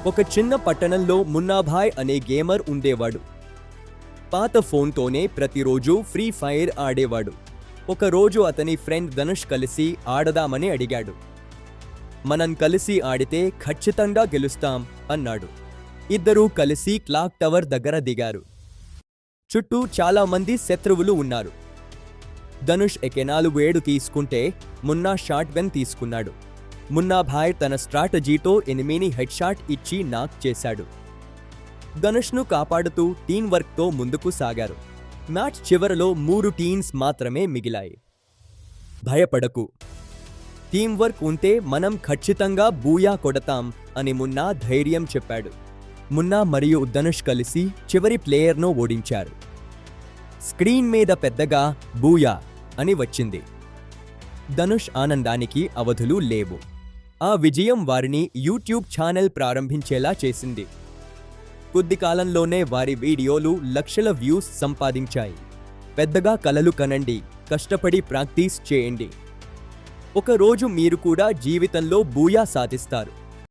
ఒక చిన్న పట్టణంలో మున్నాభాయ్ అనే గేమర్ ఉండేవాడు. పాత ఫోన్తోనే ప్రతిరోజు ఫ్రీ ఫైర్ ఆడేవాడు. ఒకరోజు అతని ఫ్రెండ్ ధనుష్ కలిసి ఆడదామని అడిగాడు. మనం కలిసి ఆడితే ఖచ్చితంగా గెలుస్తాం అన్నాడు. ఇద్దరూ కలిసి క్లాక్ టవర్ దగ్గర దిగారు. చుట్టూ చాలా మంది శత్రువులు ఉన్నారు. ధనుష్ ఎకె-47 తీసుకుంటే మున్నా షాట్ గన్ తీసుకున్నాడు. మున్నాభాయ్ తన స్ట్రాటజీతో ఎనిమిని హెడ్ షాట్ ఇచ్చి నాక్ చేశాడు. ధనుష్ను కాపాడుతూ టీం వర్క్తో ముందుకు సాగారు. మ్యాచ్ చివరలో 3 టీమ్స్ మాత్రమే మిగిలాయి. భయపడకు, టీం వర్క్ ఉంటే మనం ఖచ్చితంగా బూయా కొడతాం అని మున్నా ధైర్యం చెప్పాడు. మున్నా మరియు ధనుష్ కలిసి చివరి ప్లేయర్ను ఓడించారు. స్క్రీన్ మీద పెద్దగా బూయా అని వచ్చింది. ధనుష్ ఆనందానికి అవధులు లేవు. ఆ విజయం వారిని యూట్యూబ్ ఛానల్ ప్రారంభించేలా చేసింది. కొద్ది కాలంలోనే వారి వీడియోలు లక్షల వ్యూస్ సంపాదించాయి. పెద్దగా కలలు కనండి, కష్టపడి ప్రాక్టీస్ చేయండి. ఒక రోజు మీరు కూడా జీవితంలో బూయా సాధిస్తారు.